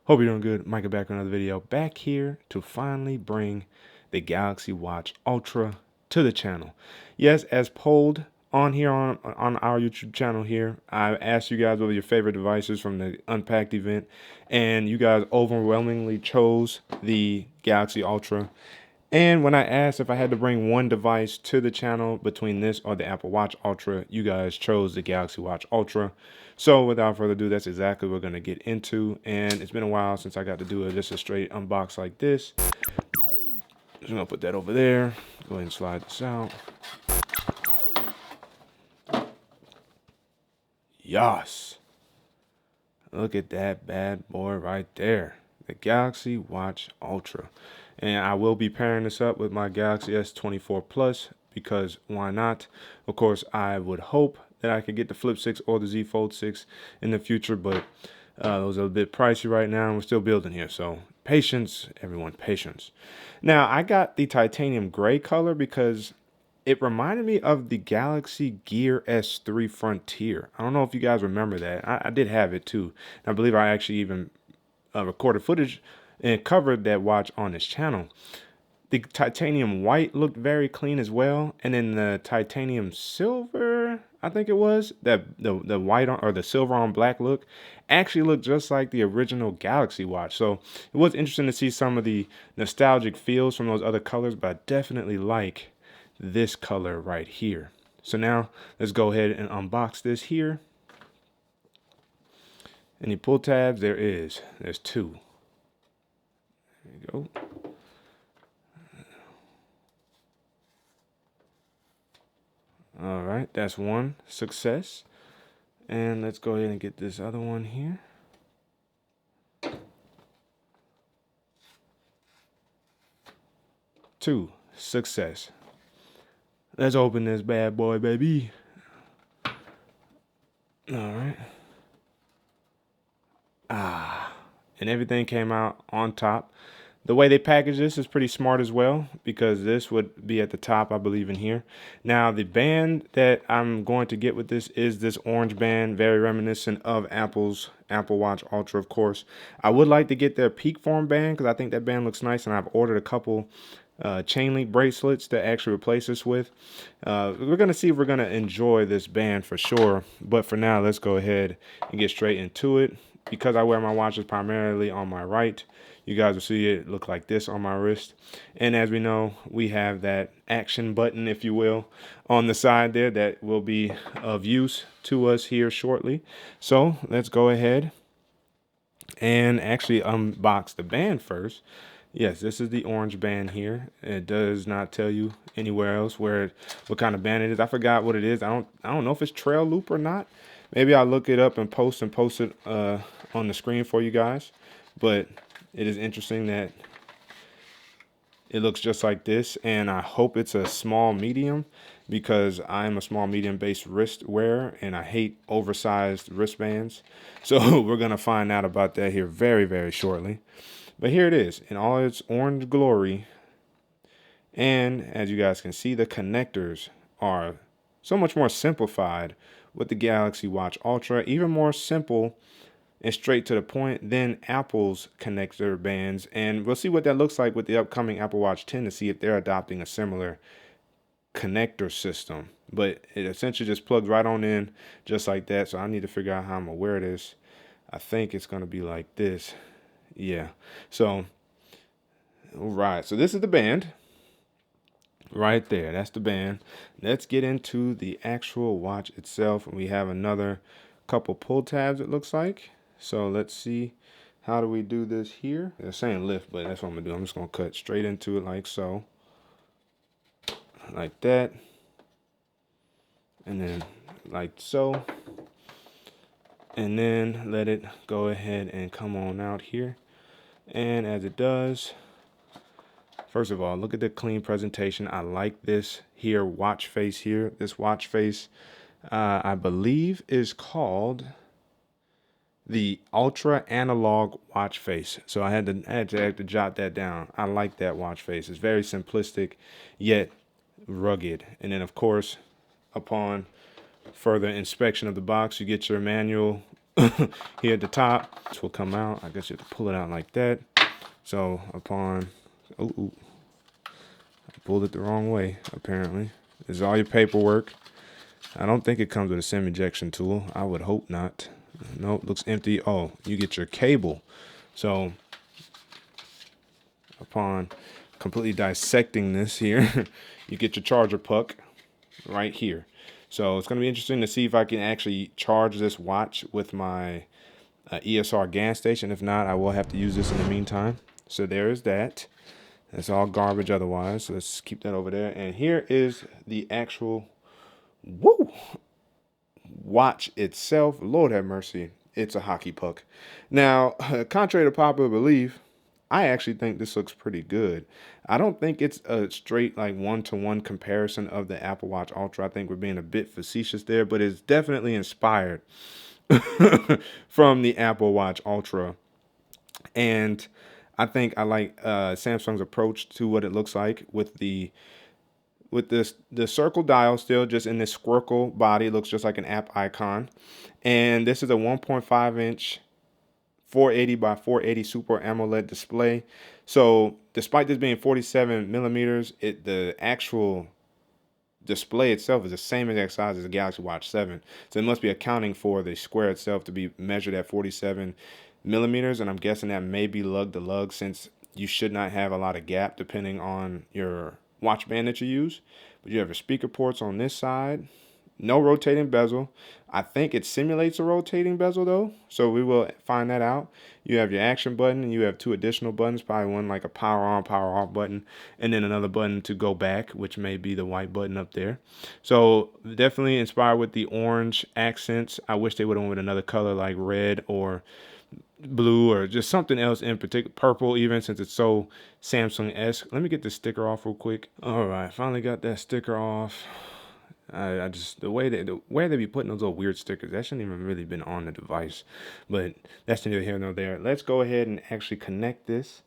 Hope you're doing good. Micah back with another video. Back here to finally bring the Galaxy Watch Ultra to the channel. Yes, as polled on here on our YouTube channel here, I asked you guys what were your favorite devices from the Unpacked event, and you guys overwhelmingly chose the Galaxy Ultra. And when I asked if I had to bring one device to the channel between this or the Apple Watch Ultra, you guys chose the Galaxy Watch Ultra. So without further ado, that's exactly what we're going to get into. And it's been a while since I got to do just a straight unbox like this. Just going to put that over there. Go ahead and slide this out. Yas. Look at that bad boy right there. The Galaxy Watch Ultra. And I will be pairing this up with my Galaxy S24 Plus because why not? Of course, I would hope that I could get the Flip 6 or the Z Fold 6 in the future, but those are a bit pricey right now, and we're still building here. So patience, everyone, patience. Now, I got the titanium gray color because it reminded me of the Galaxy Gear S3 Frontier. I don't know if you guys remember that. I did have it too. I believe I actually even recorded footage and covered that watch on this channel. The titanium white looked very clean as well, and then the titanium silver, I think it was, that the white on, or the silver on black look actually looked just like the original Galaxy watch. So it was interesting to see some of the nostalgic feels from those other colors, but I definitely like this color right here. So now let's go ahead and unbox this here. Any pull tabs? There's two. There you go. All right, that's one success. And let's go ahead and get this other one here. Two, success. Let's open this bad boy, baby. All right. And everything came out on top. The way they package this is pretty smart as well, because this would be at the top, I believe, in here. Now, the band that I'm going to get with this is this orange band, very reminiscent of Apple's Apple Watch Ultra, of course. I would like to get their Peak Form band because I think that band looks nice, and I've ordered a couple chain link bracelets to actually replace this with. We're going to see if we're going to enjoy this band for sure. But for now, let's go ahead and get straight into it. Because I wear my watches primarily on my right, you guys will see it look like this on my wrist. And as we know, we have that action button, if you will, on the side there that will be of use to us here shortly. So let's go ahead and actually unbox the band first. Yes, this is the orange band here. It does not tell you anywhere else what kind of band it is. I forgot what it is. I don't know if it's trail loop or not. Maybe I'll look it up and post it on the screen for you guys. But it is interesting that it looks just like this, and I hope it's a small medium because I'm a small medium based wrist wearer and I hate oversized wristbands. So we're gonna find out about that here very, very shortly. But here it is in all its orange glory. And as you guys can see, the connectors are so much more simplified with the Galaxy Watch Ultra, even more simple and straight to the point than Apple's connector bands. And we'll see what that looks like with the upcoming Apple Watch 10 to see if they're adopting a similar connector system. But it essentially just plugs right on in just like that. So I need to figure out how I'm gonna wear this. I think it's gonna be like this. Yeah. So, all right. So this is the band. Right there, that's the band. Let's get into the actual watch itself. We have another couple pull tabs, it looks like. So let's see, how do we do this here? They're saying lift, but that's what I'm gonna do. I'm just gonna cut straight into it like so. Like that. And then like so. And then let it go ahead and come on out here. And as it does, first of all, look at the clean presentation. I like this here watch face here. This watch face, I believe, is called the Ultra Analog Watch Face. So I had to jot that down. I like that watch face. It's very simplistic, yet rugged. And then, of course, upon further inspection of the box, you get your manual here at the top. This will come out. I guess you have to pull it out like that. So upon, oh, I pulled it the wrong way, apparently. This is all your paperwork. I don't think it comes with a SIM ejection tool. I would hope not. Nope, looks empty. Oh, you get your cable. So upon completely dissecting this here, you get your charger puck right here. So it's going to be interesting to see if I can actually charge this watch with my ESR gas station. If not, I will have to use this in the meantime. So there is that. That's all garbage otherwise. So let's keep that over there. And here is the actual watch itself. Lord have mercy. It's a hockey puck. Now, contrary to popular belief, I actually think this looks pretty good. I don't think it's a straight like one-to-one comparison of the Apple Watch Ultra. I think we're being a bit facetious there, but it's definitely inspired from the Apple Watch Ultra. And I think I like Samsung's approach to what it looks like with the circle dial still just in this squircle body. It looks just like an app icon. And this is a 1.5 inch 480 by 480 Super AMOLED display. So despite this being 47 millimeters, the actual display itself is the same exact size as the Galaxy Watch 7. So it must be accounting for the square itself to be measured at 47 millimeters. And I'm guessing that may be lug to lug, since you should not have a lot of gap depending on your watch band that you use. But you have your speaker ports on this side. No rotating bezel. I think it simulates a rotating bezel though, so we will find that out. You have your action button, and you have two additional buttons, probably one like a power on, power off button, and then another button to go back, which may be the white button up there. So definitely inspired with the orange accents. I wish they would have went with another color like red or blue or just something else in particular, purple even, since it's so Samsung-esque. Let me get this sticker off real quick. All right, finally got that sticker off. I just the way they be putting those little weird stickers, that shouldn't even really been on the device, but that's neither here nor there. Let's go ahead and actually connect this.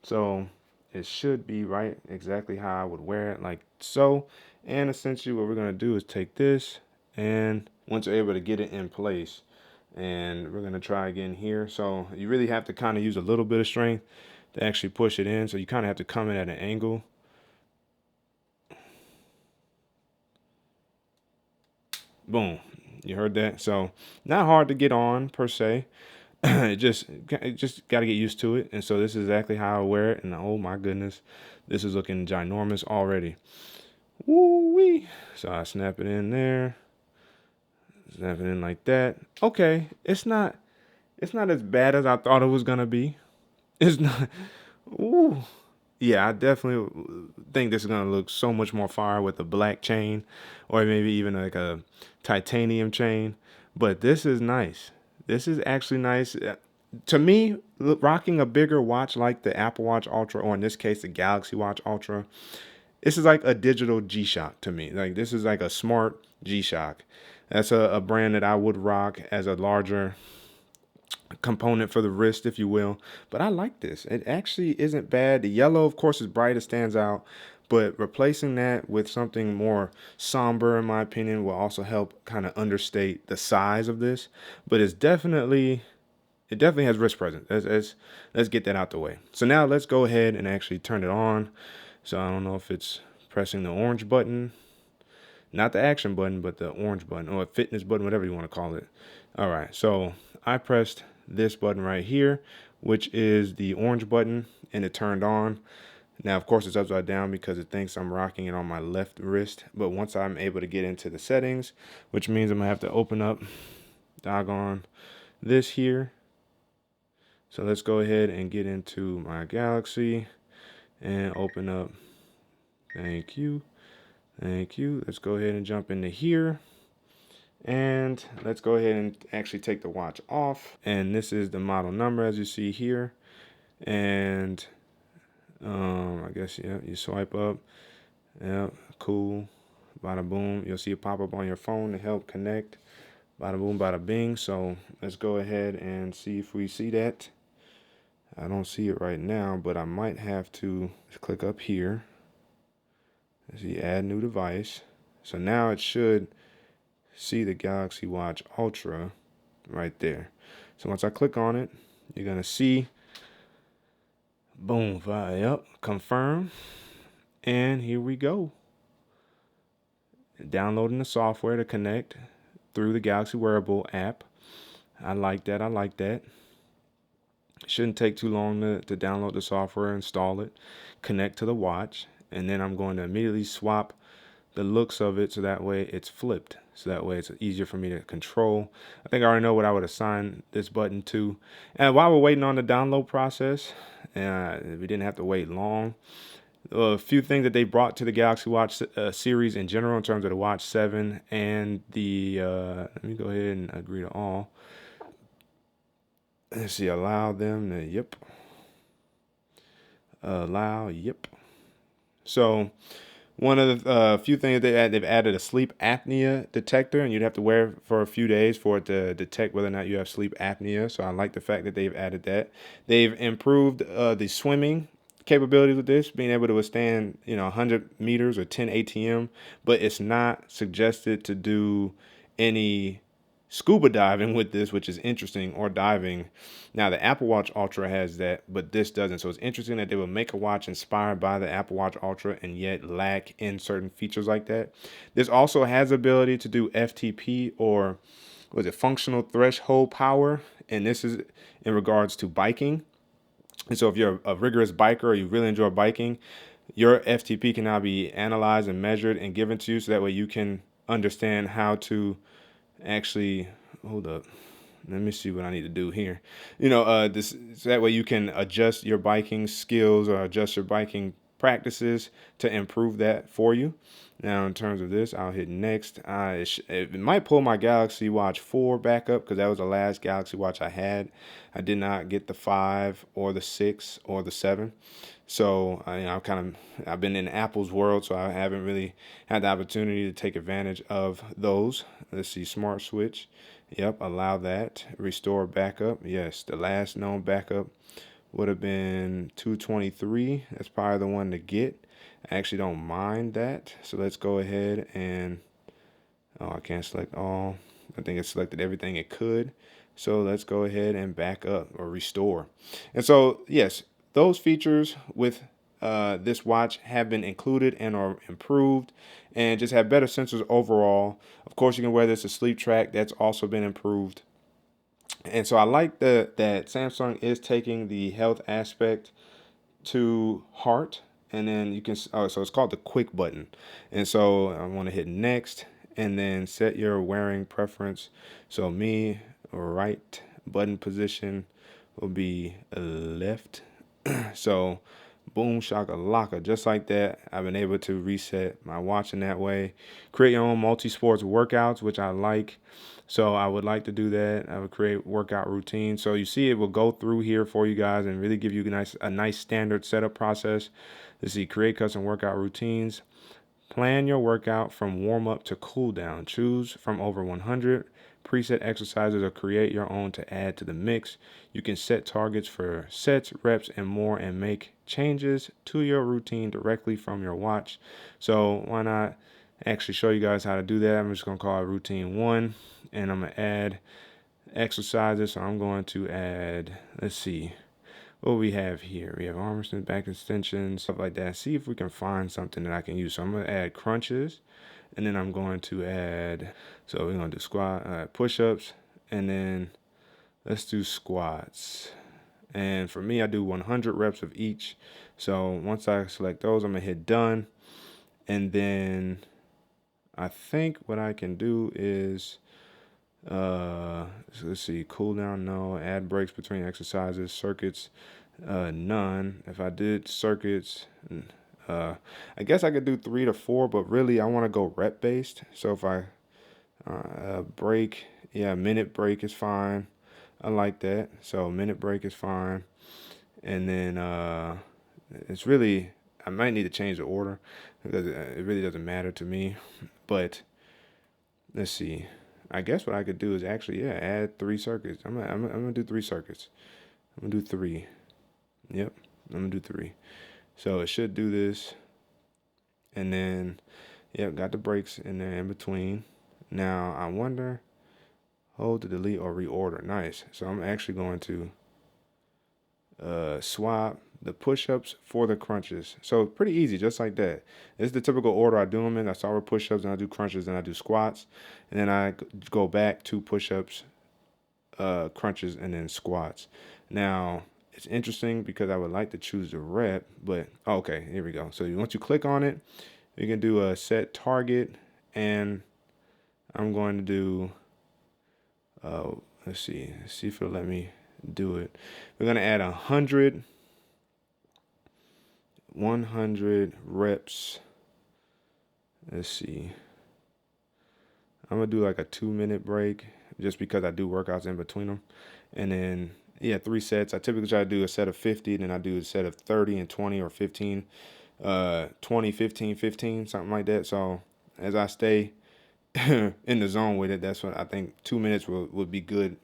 So it should be right exactly how I would wear it, like so. And essentially what we're gonna do is take this, and once you're able to get it in place, and we're gonna try again here. So you really have to kind of use a little bit of strength to actually push it in. So you kind of have to come in at an angle. Boom. You heard that? So not hard to get on per se. it just got to get used to it. And so this is exactly how I wear it. And oh my goodness, this is looking ginormous already. Woo wee. So I snap it in there. Snap it in like that. Okay, it's not as bad as I thought it was gonna be. It's not. Ooh. Yeah, I definitely think this is gonna look so much more fire with a black chain, or maybe even like a titanium chain. But this is nice. This is actually nice. To me, rocking a bigger watch like the Apple Watch Ultra, or in this case, the Galaxy Watch Ultra, this is like a digital G-Shock to me. Like this is like a smart G-Shock. That's a brand that I would rock as a larger component for the wrist, if you will. But I like this. It actually isn't bad. The yellow, of course, is bright. It stands out. But replacing that with something more somber, in my opinion, will also help kind of understate the size of this. But it definitely has wrist presence. Let's get that out the way. So now let's go ahead and actually turn it on. So I don't know if it's pressing the orange button, not the action button, but the orange button, or a fitness button, whatever you want to call it. All right, so I pressed this button right here, which is the orange button, and it turned on. Now, of course, it's upside down because it thinks I'm rocking it on my left wrist. But once I'm able to get into the settings, which means I'm gonna have to open up doggone this here. So let's go ahead and get into my Galaxy and open up. Thank you. Thank you. Let's go ahead and jump into here. And let's go ahead and actually take the watch off. And this is the model number, as you see here. And I guess, yeah, you swipe up. Yeah, cool. Bada boom. You'll see it pop up on your phone to help connect. Bada boom, bada bing. So let's go ahead and see if we see that. I don't see it right now, but I might have to click up here. Let's see, add new device. So now it should see the Galaxy Watch Ultra. right there. So once I click on it, you're gonna see, boom, yep, confirm, and here we go. Downloading the software to connect through the Galaxy Wearable app. I like that. I like that. It shouldn't take too long to download the software, install it, connect to the watch, and then I'm going to immediately swap the looks of it so that way it's flipped. So that way it's easier for me to control. I think I already know what I would assign this button to. And while we're waiting on the download process, we didn't have to wait long. A few things that they brought to the Galaxy Watch series in general in terms of the Watch 7 and the, let me go ahead and agree to all. Let's see, allow them to, yep. Allow, yep. So one of the few things they've added a sleep apnea detector, and you'd have to wear it for a few days for it to detect whether or not you have sleep apnea. So I like the fact that they've added that. They've improved the swimming capabilities with this, being able to withstand 100 meters or 10 ATM, but it's not suggested to do any scuba diving with this, which is interesting, or diving. Now the Apple Watch Ultra has that, but this doesn't. So it's interesting that they would make a watch inspired by the Apple Watch Ultra and yet lack in certain features like that. This also has ability to do FTP, or was it functional threshold power, and this is in regards to biking. And so if you're a rigorous biker or you really enjoy biking, your FTP can now be analyzed and measured and given to you, so that way you can understand how to actually, hold up, let me see what I need to do here. This, so that way you can adjust your biking skills or adjust your biking practices to improve that for you. Now, in terms of this, I'll hit next. It might pull my Galaxy Watch 4 back up because that was the last Galaxy Watch I had. I did not get the 5 or the 6 or the 7. So I've been in Apple's world, so I haven't really had the opportunity to take advantage of those. Let's see, smart switch. Yep, allow that. Restore backup. Yes, the last known backup would have been 223. That's probably the one to get. I actually don't mind that. So let's go ahead and, oh, I can't select all. I think it selected everything it could. So let's go ahead and back up or restore. And so, yes, those features with this watch have been included and are improved and just have better sensors overall. Of course, you can wear this to sleep track. That's also been improved. And so I like that Samsung is taking the health aspect to heart. And then you can, so it's called the quick button. And so I want to hit next and then set your wearing preference. So me, right button position will be left. So boom shakalaka, just like that. I've been able to reset my watch in that way. Create your own multi-sports workouts, which I like. So I would like to do that. I would create workout routines. So you see, it will go through here for you guys and really give you a nice standard setup process. Let's see, create custom workout routines. Plan your workout from warm up to cool down. Choose from over 100 preset exercises or create your own to add to the mix. You can set targets for sets, reps, and more, and make changes to your routine directly from your watch. So why not actually show you guys how to do that? I'm just going to call it routine 1, and I'm going to add exercises. So I'm going to add, let's see, what we have here. We have arm extensions, back extensions, stuff like that. See if we can find something that I can use. So I'm going to add crunches, and then I'm going to add, so we're going to do squat, push-ups, and then let's do squats. And for me, I do 100 reps of each. So once I select those, I'm going to hit done. And then I think what I can do is, so let's see, cool down, no, add breaks between exercises, circuits, none. If I did circuits, I guess I could do 3 to 4, but really I want to go rep based. So if I break, yeah, minute break is fine. I like that. So minute break is fine. And then it's really, I might need to change the order because it really doesn't matter to me. But let's see. I guess what I could do is actually, yeah, add 3 circuits. I'm gonna do 3 circuits. I'm gonna do 3. Yep, I'm gonna do 3. So it should do this. And then, yep, got the breaks in there in between. Now I wonder, Hold to delete or reorder. Nice. So I'm actually going to swap the push-ups for the crunches. So pretty easy, just like that. This is the typical order I do them in. I start with push-ups, then I do crunches, then I do squats, and then I go back to push-ups, crunches, and then squats. Now, it's interesting because I would like to choose the rep, but okay, here we go. So once you click on it, you can do a set target, and I'm going to do, let's see if it'll let me do it. We're going to add 100 reps. Let's see. I'm going to do like a 2-minute break just because I do workouts in between them. And then, yeah, 3 sets. I typically try to do a set of 50, then I do a set of 30 and 20 or 15, 20, 15, 15, something like that. So as I stay in the zone with it, that's what I think 2 minutes would be good.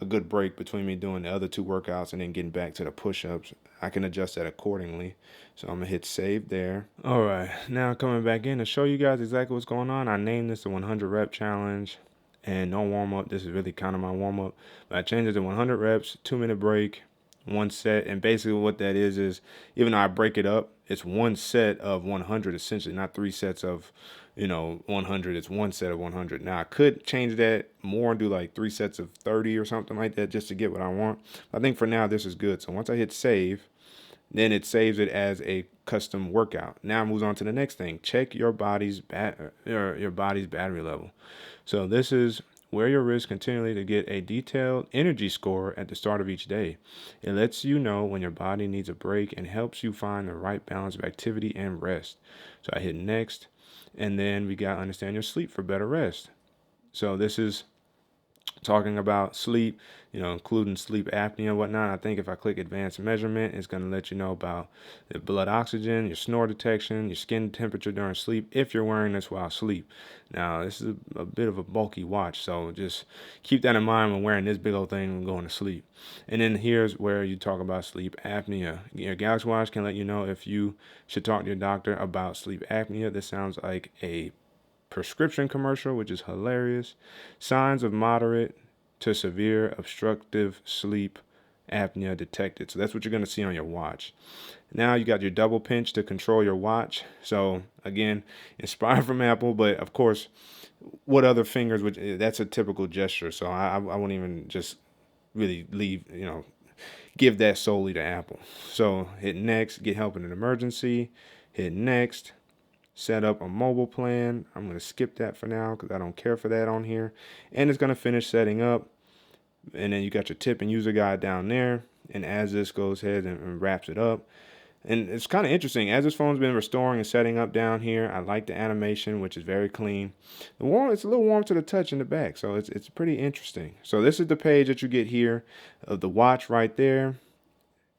A good break between me doing the other 2 workouts and then getting back to the push-ups. I can adjust that accordingly. So I'm gonna hit save there. All right, now coming back in to show you guys exactly what's going on. I named this the 100 rep challenge and no warm up. This is really kind of my warm up, but I changed it to 100 reps, 2-minute break, 1 set. And basically what that is even though I break it up, it's 1 set of 100 essentially, not 3 sets of 100. It's 1 set of 100. Now I could change that more and do like 3 sets of 30 or something like that just to get what I want. I think for now this is good. So once I hit save, then it saves it as a custom workout. Now it moves on to the next thing. Check your body's your body's battery level. So this is wear your wrist continually to get a detailed energy score at the start of each day. It lets you know when your body needs a break and helps you find the right balance of activity and rest. So I hit next, and then we got understand your sleep for better rest. So this is talking about sleep, including sleep apnea and whatnot. I think if I click advanced measurement, it's going to let you know about the blood oxygen, your snore detection, your skin temperature during sleep, if you're wearing this while asleep. Now, this is a bit of a bulky watch, so just keep that in mind when wearing this big old thing and going to sleep. And then here's where you talk about sleep apnea. Your Galaxy Watch can let you know if you should talk to your doctor about sleep apnea. This sounds like a prescription commercial, which is hilarious. Signs of moderate to severe obstructive sleep apnea detected. So that's what you're going to see on your watch. Now you got your double pinch to control your watch. So again, inspired from Apple, but of course, what other fingers would, that's a typical gesture. So I won't even just really give that solely to Apple. So hit next, get help in an emergency, hit next. Set up a mobile plan. I'm going to skip that for now because I don't care for that on here. And it's going to finish setting up. And then you got your tip and user guide down there. And as this goes ahead and wraps it up. And it's kind of interesting. As this phone's been restoring and setting up down here, I like the animation, which is very clean. It's a little warm to the touch in the back. So it's pretty interesting. So this is the page that you get here of the watch right there.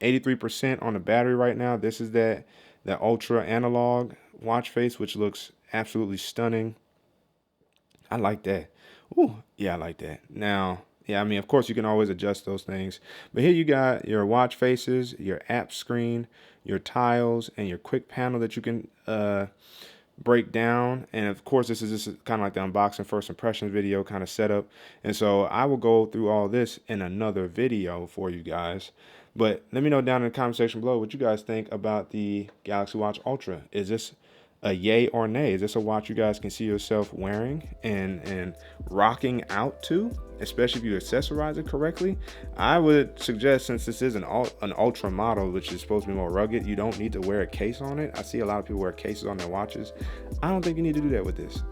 83% on the battery right now. This is that ultra analog watch face, which looks absolutely stunning. I like that. Ooh, yeah, I like that. Now, yeah, I mean, of course, you can always adjust those things. But here you got your watch faces, your app screen, your tiles, and your quick panel that you can break down. And of course, this is kind of like the unboxing first impressions video kind of setup. And so I will go through all this in another video for you guys. But let me know down in the comment section below what you guys think about the Galaxy Watch Ultra. Is this a yay or nay? Is this a watch you guys can see yourself wearing and rocking out to, especially if you accessorize it correctly? I would suggest, since this is an ultra model, which is supposed to be more rugged, you don't need to wear a case on it. I see a lot of people wear cases on their watches. I don't think you need to do that with this.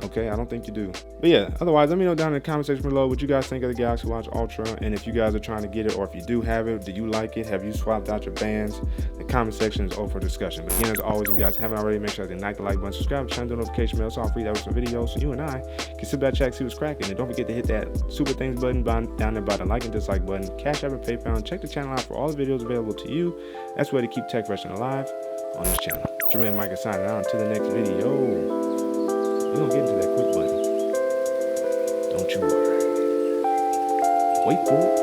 Okay, I don't think you do. But yeah, otherwise, let me know down in the comment section below what you guys think of the Galaxy Watch Ultra, and if you guys are trying to get it, or if you do have it, do you like it? Have you swapped out your bands? The comment section is open for discussion. But again, as always, if you guys haven't already, make sure to like the like button, subscribe, turn the notification bell so I'll free that with some videos, so you and I can sit back, check, see what's cracking. And don't forget to hit that super things button down there by the like and dislike button, Cash App and PayPal, and check the channel out for all the videos available to you. That's where to keep tech fresh and alive on this channel. Jermaine Micah signing out. Until the next video, we're gonna get into that quick button. Don't you worry. Wait for it.